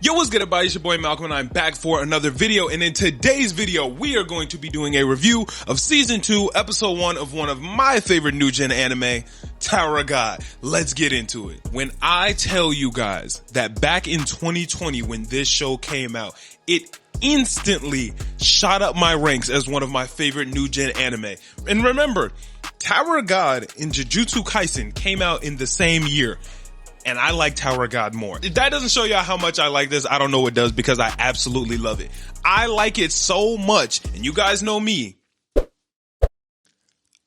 Yo, what's good everybody? It's your boy Malcolm and I'm back for another video, and in today's video we are going to be doing a review of season 2 episode 1 of one of my favorite new gen anime, Tower of God. Let's get into it. When I tell you guys that back in 2020 when this show came out, it instantly shot up my ranks as one of my favorite new gen anime. And remember, Tower of God and Jujutsu Kaisen came out in the same year. And I like Tower of God more. If that doesn't show y'all how much I like this, I don't know what does, because I absolutely love it. I like it so much, and you guys know me.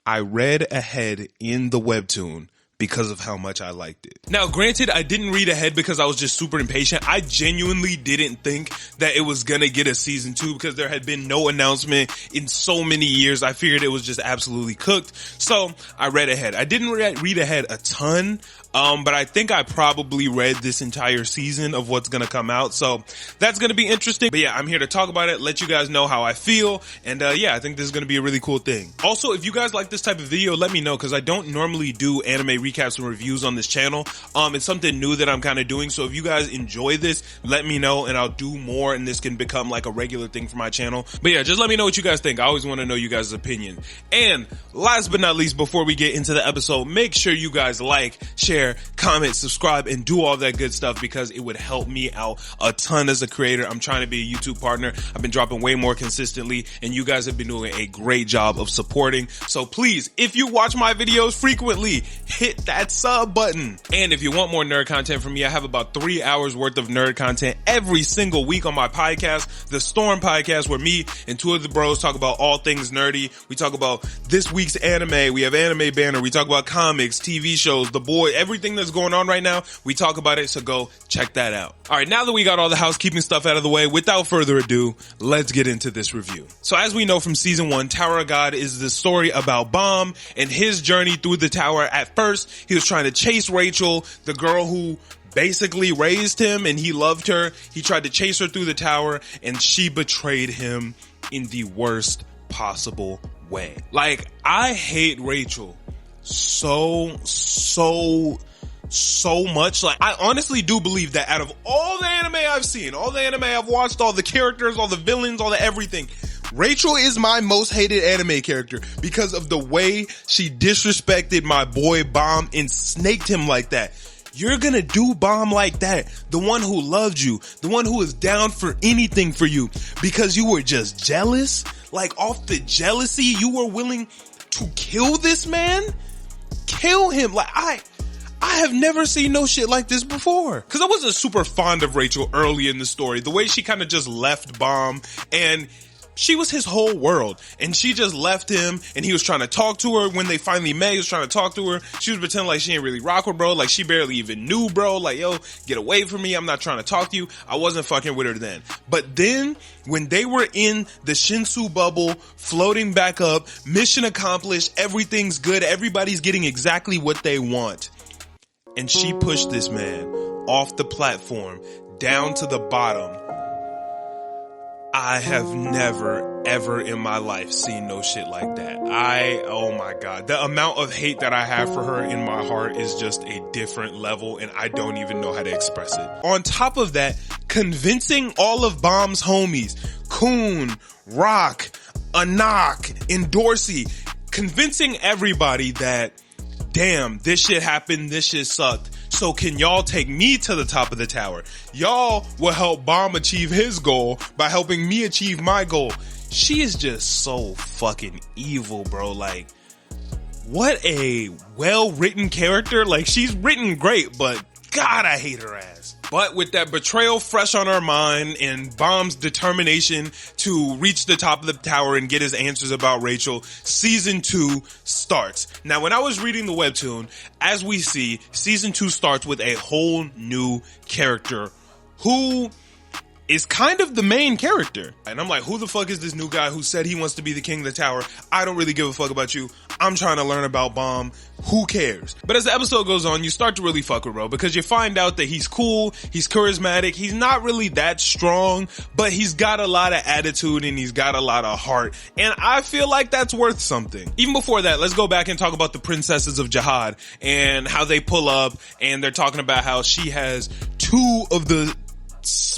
I read ahead in the webtoon because of how much I liked it. Now, granted, I didn't read ahead because I was just super impatient. I genuinely didn't think that it was gonna get a season 2 because there had been no announcement in so many years. I figured it was just absolutely cooked. So I read ahead. I didn't read ahead a ton, but I think I probably read this entire season of what's gonna come out. So that's gonna be interesting. But yeah, I'm here to talk about it, let you guys know how I feel. And yeah, I think this is gonna be a really cool thing. Also, if you guys like this type of video, let me know, because I don't normally do anime recaps and reviews on this channel. It's something new that I'm kind of doing. So if you guys enjoy this, let me know and I'll do more, and this can become like a regular thing for my channel. But yeah, just let me know what you guys think. I always want to know you guys' opinion. And last but not least, before we get into the episode, make sure you guys like, share, comment, subscribe, and do all that good stuff, because it would help me out a ton as a creator. I'm trying to be a YouTube partner. I've been dropping way more consistently, and you guys have been doing a great job of supporting. So please, if you watch my videos frequently, hit that sub button. And if you want more nerd content from me, I have about 3 hours worth of nerd content every single week on my podcast, The Storm Podcast, where me and two of the bros talk about all things nerdy. We talk about this week's anime. We have Anime Banner. We talk about comics, TV shows, The Boy, everything that's going on right now. We talk about it, so go check that out. All right, now that we got all the housekeeping stuff out of the way, without further ado, let's get into this review. So as we know from season 1, Tower of God is the story about Bomb and his journey through the tower. At first, he was trying to chase Rachel, the girl who basically raised him, and he loved her. He tried to chase her through the tower, and she betrayed him in the worst possible way. Like, I hate Rachel so much. Like, I honestly do believe that out of all the anime I've seen, all the anime I've watched, all the characters, all the villains, all the everything, Rachel is my most hated anime character because of the way she disrespected my boy Bomb and snaked him like that. You're gonna do Bomb like that, the one who loved you, the one who is down for anything for you, because you were just jealous? Like, off the jealousy, you were willing to kill this man? Kill him? Like, I have never seen no shit like this before. Cause I wasn't super fond of Rachel early in the story. The way she kind of just left Bomb, and she was his whole world, and she just left him, and he was trying to talk to her. When they finally met, he was trying to talk to her. She was pretending like she ain't really rock with bro, like she barely even knew bro, like, yo, get away from me, I'm not trying to talk to you. I wasn't fucking with her then. But then, when they were in the Shinsu bubble, floating back up, mission accomplished, everything's good, everybody's getting exactly what they want, and she pushed this man off the platform, down to the bottom. I have never, ever in my life seen no shit like that. Oh my God. The amount of hate that I have for her in my heart is just a different level, and I don't even know how to express it. On top of that, convincing all of Bomb's homies, Kun, Rock, Anak, and Dorsey, convincing everybody that, damn, this shit happened, this shit sucked. So can y'all take me to the top of the tower? Y'all will help Bomb achieve his goal by helping me achieve my goal. She is just so fucking evil, bro. Like, what a well-written character. Like, she's written great, but God, I hate her ass. But with that betrayal fresh on our mind and Bomb's determination to reach the top of the tower and get his answers about Rachel, season 2 starts. Now, when I was reading the webtoon, as we see, season 2 starts with a whole new character who is kind of the main character. And I'm like, who the fuck is this new guy who said he wants to be the king of the tower? I don't really give a fuck about you. I'm trying to learn about Bomb. Who cares? But as the episode goes on, you start to really fuck with bro, because you find out that he's cool, he's charismatic, he's not really that strong, but he's got a lot of attitude and he's got a lot of heart. And I feel like that's worth something. Even before that, let's go back and talk about the princesses of Jihad and how they pull up, and they're talking about how she has two of the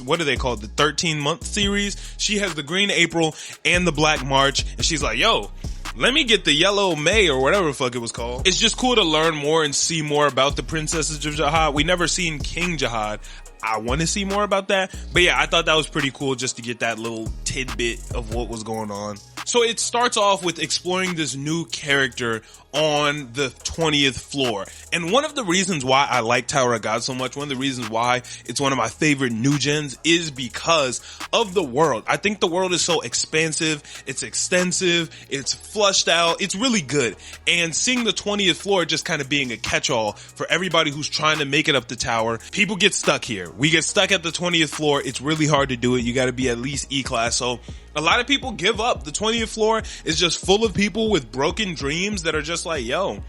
what do they call it? The 13-month series. She has the Green April and the Black March. And she's like, yo, let me get the Yellow May or whatever the fuck it was called. It's just cool to learn more and see more about the princesses of Jihad. We never seen King Jihad. I want to see more about that. But yeah, I thought that was pretty cool just to get that little tidbit of what was going on. So it starts off with exploring this new character on the 20th floor. And one of the reasons why I like Tower of God so much, one of the reasons why it's one of my favorite new gens is because of the world. I think the world is so expansive, it's extensive, it's flushed out, it's really good. And seeing the 20th floor just kind of being a catch-all for everybody who's trying to make it up the tower. People get stuck here. We get stuck at the 20th floor. It's really hard to do it. You got to be at least E-class. So a lot of people give up. The 20th floor is just full of people with broken dreams that are just like, yo,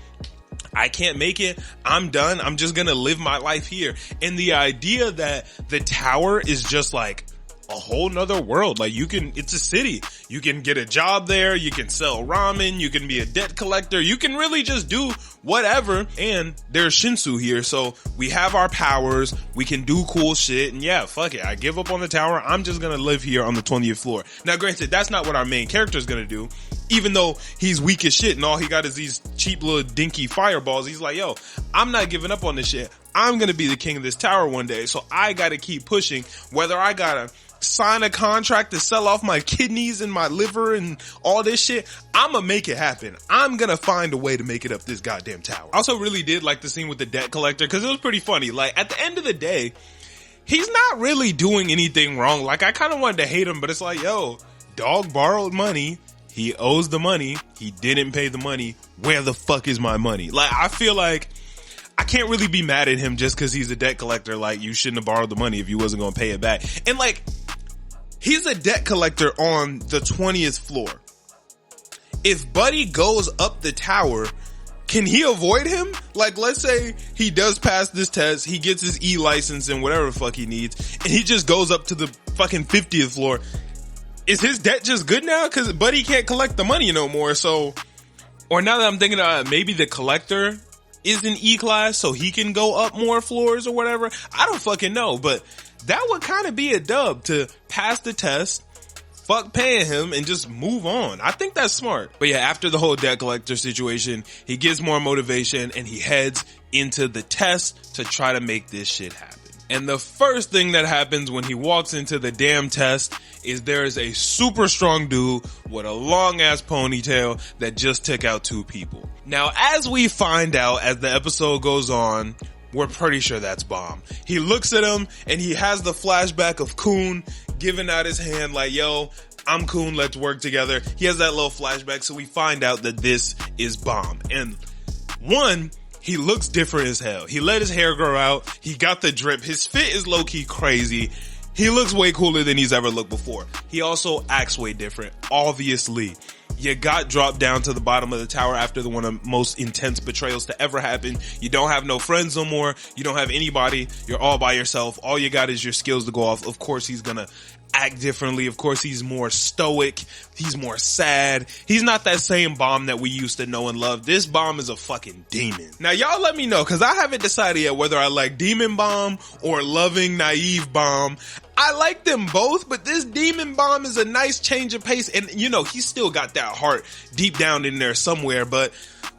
I can't make it. I'm done. I'm just going to live my life here. And the idea that the tower is just like a whole nother world. Like it's a city. You can get a job there. You can sell ramen. You can be a debt collector. You can really just do whatever. And there's Shinsu here. So we have our powers. We can do cool shit. And yeah, fuck it. I give up on the tower. I'm just going to live here on the 20th floor. Now, granted, that's not what our main character is going to do. Even though he's weak as shit and all he got is these cheap little dinky fireballs. He's like, yo, I'm not giving up on this shit. I'm going to be the king of this tower one day. So I got to keep pushing, whether I got to sign a contract to sell off my kidneys and my liver and all this shit. I'm gonna make it happen. I'm gonna find a way to make it up this goddamn tower. I also really did like the scene with the debt collector because it was pretty funny. Like at the end of the day, he's not really doing anything wrong. Like I kind of wanted to hate him, but it's like, yo, dog borrowed money. He owes the money. He didn't pay the money. Where the fuck is my money? Like I feel like I can't really be mad at him just because he's a debt collector. Like you shouldn't have borrowed the money if you wasn't gonna pay it back. And like, he's a debt collector on the 20th floor. If Buddy goes up the tower, can he avoid him? Like, let's say he does pass this test, he gets his E license and whatever the fuck he needs, and he just goes up to the fucking 50th floor. Is his debt just good now? Cause Buddy can't collect the money no more. So, or now that I'm thinking about it, maybe the collector is in E-class so he can go up more floors or whatever. I don't fucking know, but that would kind of be a dub to pass the test, fuck paying him, and just move on. I think that's smart. But yeah, after the whole debt collector situation, he gets more motivation and he heads into the test to try to make this shit happen. And the first thing that happens when he walks into the damn test is there is a super strong dude with a long ass ponytail that just took out 2 people. Now, as we find out as the episode goes on, we're pretty sure that's Bomb. He looks at him and he has the flashback of Kun giving out his hand like, yo, I'm Kun, let's work together. He has that little flashback, so we find out that this is Bomb. And one, he looks different as hell. He let his hair grow out. He got the drip. His fit is low-key crazy. He looks way cooler than he's ever looked before. He also acts way different, obviously. You got dropped down to the bottom of the tower after one of the most intense betrayals to ever happen. You don't have no friends no more. You don't have anybody. You're all by yourself. All you got is your skills to go off. Of course, he's gonna act differently. Of course, he's more stoic. He's more sad. He's not that same Bomb that we used to know and love. This Bomb is a fucking demon. Now, y'all let me know, because I haven't decided yet whether I like Demon Bomb or loving, naive Bomb. I like them both, but this Demon Bomb is a nice change of pace. And, you know, he's still got that heart deep down in there somewhere, but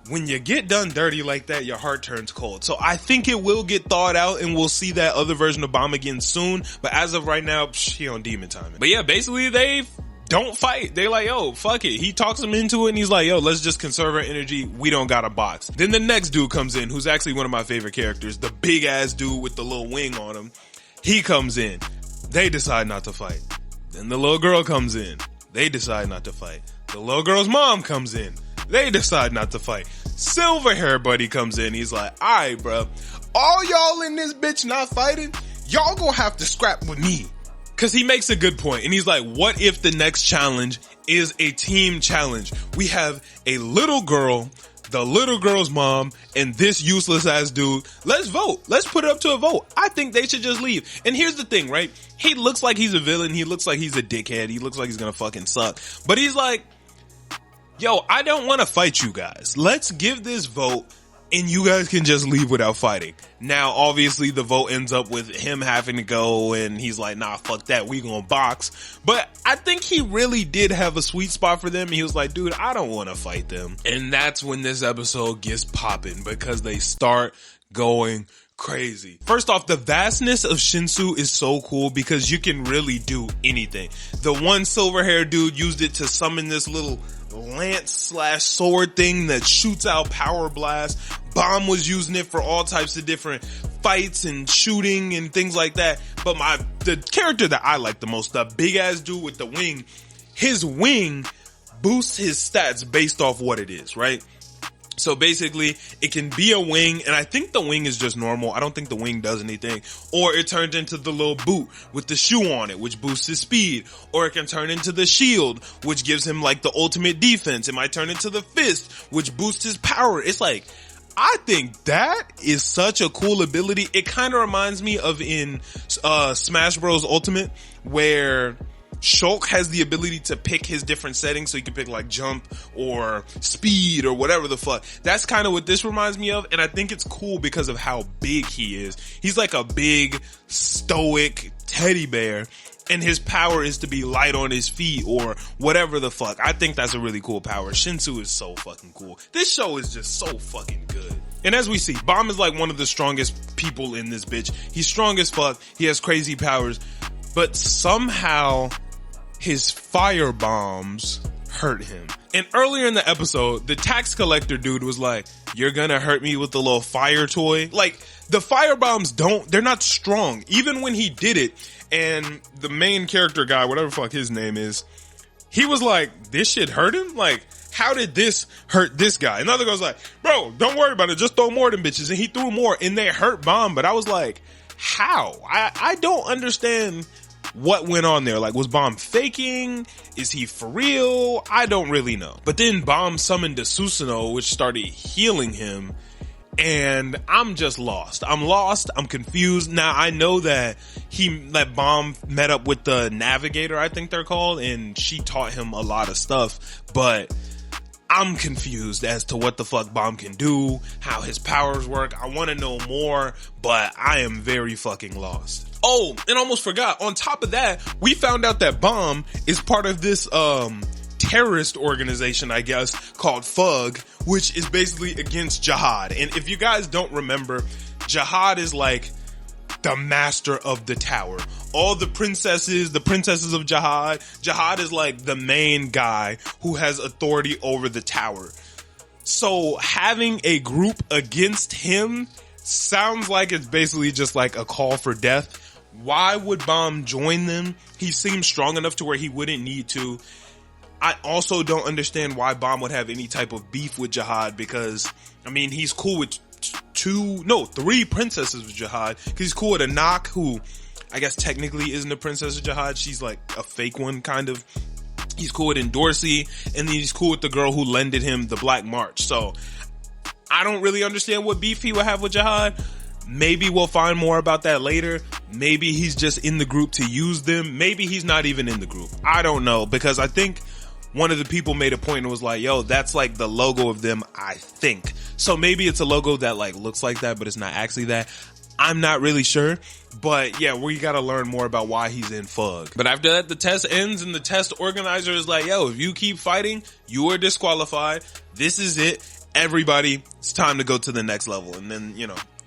when you get done dirty like that, your heart turns cold. So I think it will get thawed out and we'll see that other version of Bomb again soon. But as of right now, he on demon timing. But yeah, basically they don't fight. They like, yo, fuck it. He talks him into it and he's like, yo, let's just conserve our energy. We don't got a box. Then the next dude comes in, who's actually one of my favorite characters. The big ass dude with the little wing on him. He comes in. They decide not to fight. Then the little girl comes in. They decide not to fight. The little girl's mom comes in. They decide not to fight. Silver hair buddy comes in. He's like, alright, bro. All y'all in this bitch not fighting, y'all gonna have to scrap with me. Cause he makes a good point. And he's like, what if the next challenge is a team challenge? We have a little girl, the little girl's mom, and this useless ass dude. Let's vote. Let's put it up to a vote. I think they should just leave. And here's the thing, right? He looks like he's a villain. He looks like he's a dickhead. He looks like he's gonna fucking suck. But he's like, yo, I don't want to fight you guys. Let's give this vote and you guys can just leave without fighting. Now, obviously, the vote ends up with him having to go, and he's like, nah, fuck that, we gonna box. But I think he really did have a sweet spot for them. He was like, dude, I don't want to fight them. And that's when this episode gets popping, because they start going crazy. First off, the vastness of Shinsu is so cool because you can really do anything. The one silver hair dude used it to summon this little lance/sword thing that shoots out power blast. Bomb was using it for all types of different fights and shooting and things like that. But the character that I like the most, the big ass dude with the wing, his wing boosts his stats based off what it is, right? So basically, it can be a wing, and I think the wing is just normal. I don't think the wing does anything. Or it turns into the little boot with the shoe on it, which boosts his speed. Or it can turn into the shield, which gives him like the ultimate defense. It might turn into the fist, which boosts his power. It's like, I think that is such a cool ability. It kind of reminds me of in Smash Bros. Ultimate, where Shulk has the ability to pick his different settings, so you can pick like jump or speed or whatever the fuck. That's kind of what this reminds me of, and I think it's cool because of how big he is. He's like a big, stoic teddy bear, and his power is to be light on his feet or whatever the fuck. I think that's a really cool power. Shinsu is so fucking cool. This show is just so fucking good. And as we see, Bomb is like one of the strongest people in this bitch. He's strong as fuck. He has crazy powers, but somehow his fire bombs hurt him. And earlier in the episode, the tax collector dude was like, you're gonna hurt me with the little fire toy? Like, the fire bombs they're not strong. Even when he did it, and the main character guy, whatever the fuck his name is, he was like, this shit hurt him? Like, how did this hurt this guy? Another guy's like, bro, don't worry about it, just throw more than bitches. And he threw more, and they hurt Bomb. But I was like, how? I don't understand what went on there. Like, was Bomb faking? Is he for real? I don't really know. But then Bomb summoned a Susanoo, which started healing him, and I'm just lost. I'm confused. Now, I know that Bomb met up with the Navigator, I think they're called, and she taught him a lot of stuff, but I'm confused as to what the fuck Bomb can do, how his powers work. I want to know more, but I am very fucking lost. Oh, and almost forgot. On top of that, we found out that Bomb is part of this terrorist organization, I guess, called FUG, which is basically against jihad. And if you guys don't remember, jihad is like the master of the tower. All the princesses of jihad is like the main guy who has authority over the tower. So having a group against him sounds like it's basically just like a call for death. Why would Bomb join them? He seems strong enough to where he wouldn't need to. I also don't understand why Bomb would have any type of beef with Jihad, because, I mean, he's cool with three princesses of Jihad, because he's cool with Anak, who I guess technically isn't a princess of Jihad. She's like a fake one, kind of. He's cool with Endorsi, and then he's cool with the girl who lended him the Black March. So I don't really understand what beef he would have with Jihad. Maybe we'll find more about that later. Maybe he's just in the group to use them. Maybe he's not even in the group. I don't know, because I think one of the people made a point and was like, yo, that's like the logo of them, I think. So maybe it's a logo that like looks like that, but it's not actually that. I'm not really sure. But yeah, we gotta learn more about why he's in FUG. But after that, the test ends, and the test organizer is like, yo, if you keep fighting, you are disqualified. This is it. Everybody, it's time to go to the next level. And then,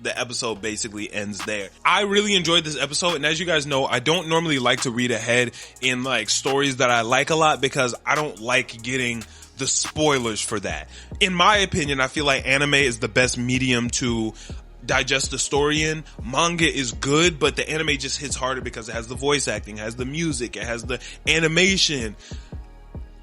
the episode basically ends there. I really enjoyed this episode, and as you guys know, I don't normally like to read ahead in like stories that I like a lot, because I don't like getting the spoilers for that. In my opinion, I feel like anime is the best medium to digest the story in. Manga is good, but the anime just hits harder because it has the voice acting, it has the music, it has the animation.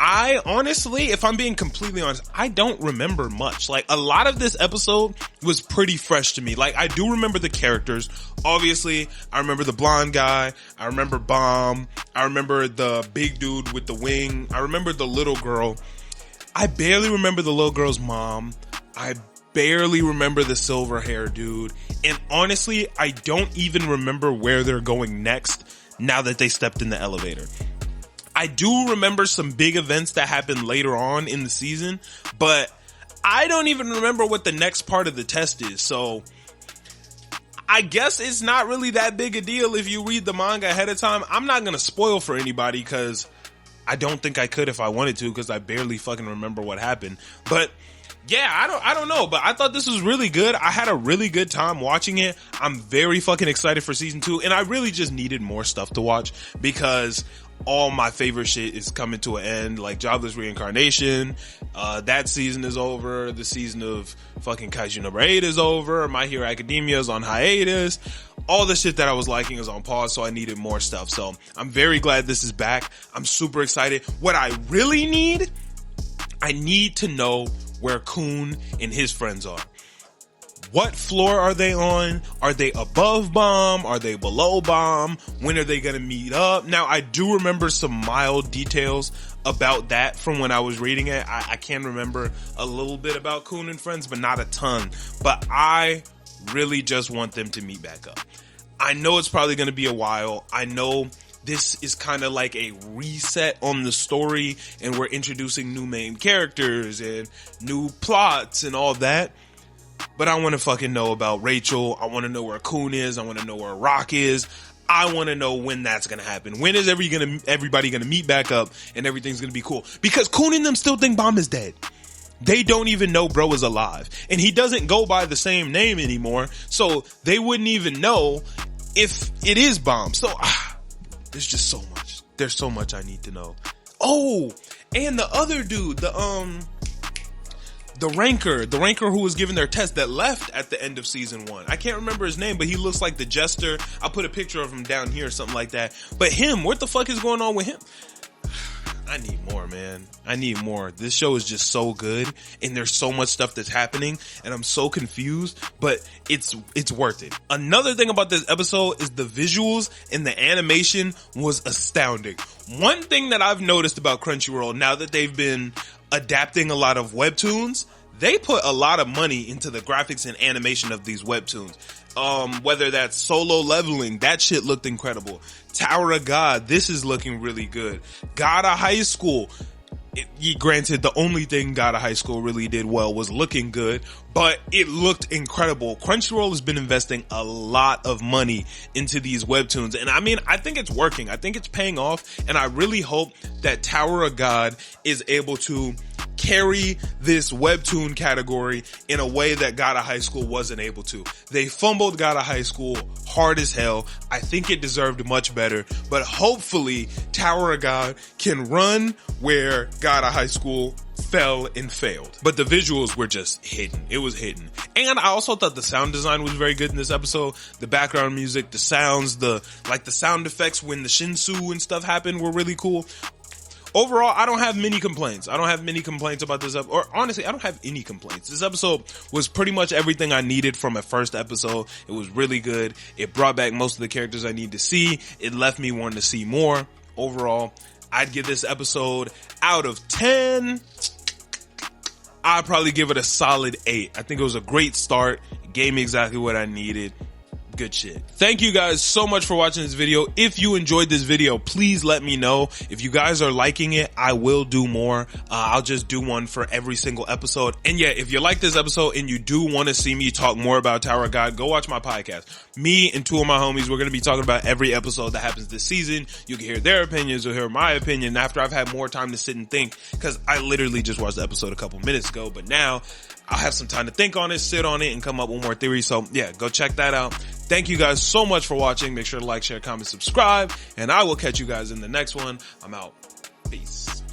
I honestly, if I'm being completely honest, I don't remember much. Like, a lot of this episode was pretty fresh to me. Like, I do remember the characters. Obviously, I remember the blonde guy. I remember Bomb. I remember the big dude with the wing. I remember the little girl. I barely remember the little girl's mom. I barely remember the silver hair dude. And honestly, I don't even remember where they're going next now that they stepped in the elevator. I do remember some big events that happened later on in the season, but I don't even remember what the next part of the test is, so I guess it's not really that big a deal if you read the manga ahead of time. I'm not gonna spoil for anybody because I don't think I could if I wanted to, because I barely fucking remember what happened. But yeah, I don't know, but I thought this was really good. I had a really good time watching it. I'm very fucking excited for season 2, and I really just needed more stuff to watch because all my favorite shit is coming to an end, like Jobless Reincarnation. That season is over. The season of fucking Kaiju number 8 is over. My Hero Academia is on hiatus. All the shit that I was liking is on pause, so I needed more stuff. So I'm very glad this is back. I'm super excited. What I really need, I need to know where Kun and his friends are. What floor are they on? Are they above bomb? Are they below bomb? When are they going to meet up? Now, I do remember some mild details about that from when I was reading it. I can remember a little bit about Kun and friends, but not a ton. But I really just want them to meet back up. I know it's probably going to be a while. I know this is kind of like a reset on the story, and we're introducing new main characters and new plots and all that. But I want to fucking know about Rachel. I want to know where Kun is. I want to know where Rock is. I want to know when that's going to happen. When is everybody going to meet back up and everything's going to be cool? Because Kun and them still think Bomb is dead. They don't even know bro is alive. And he doesn't go by the same name anymore. So they wouldn't even know if it is Bomb. So there's just so much. There's so much I need to know. Oh, and the other dude, the ranker who was given their test that left at the end of season 1. I can't remember his name, but he looks like the jester. I'll put a picture of him down here or something like that. But him, what the fuck is going on with him? I need more, man. I need more. This show is just so good, and there's so much stuff that's happening, and I'm so confused, but it's worth it. Another thing about this episode is the visuals and the animation was astounding. One thing that I've noticed about Crunchyroll now that they've been adapting a lot of webtoons, they put a lot of money into the graphics and animation of these webtoons. Whether that's Solo Leveling, that shit looked incredible. Tower of God, this is looking really good. God of High School, granted, the only thing God of High School really did well was looking good, but it looked incredible. Crunchyroll has been investing a lot of money into these webtoons, and I mean, I think it's working. I think it's paying off, and I really hope that Tower of God is able to carry this webtoon category in a way that God of High School wasn't able to. They fumbled God of High School hard as hell. I think it deserved much better, but hopefully Tower of God can run where God of High School fell and failed. But the visuals were just hidden. It was hidden. And I also thought the sound design was very good in this episode. The background music, the sounds, the sound effects when the Shinsu and stuff happened were really cool. Overall, I don't have many complaints. I don't have many complaints about this episode. Or honestly, I don't have any complaints. This episode was pretty much everything I needed from a first episode. It was really good. It brought back most of the characters I need to see. It left me wanting to see more. Overall, I'd give this episode out of 10. I'd probably give it a solid 8. I think it was a great start. It gave me exactly what I needed. Good shit. Thank you guys so much for watching this video. If you enjoyed this video, please let me know. If you guys are liking it, I will do more. I'll just do one for every single episode. And yeah, if you like this episode and you do want to see me talk more about Tower of God, go watch my podcast. Me and 2 of my homies, we're going to be talking about every episode that happens this season. You can hear their opinions or hear my opinion after I've had more time to sit and think, because I literally just watched the episode a couple minutes ago, but now I'll have some time to think on it, sit on it, and come up with more theories. So yeah, go check that out. Thank you guys so much for watching. Make sure to like, share, comment, subscribe, and I will catch you guys in the next one. I'm out. Peace.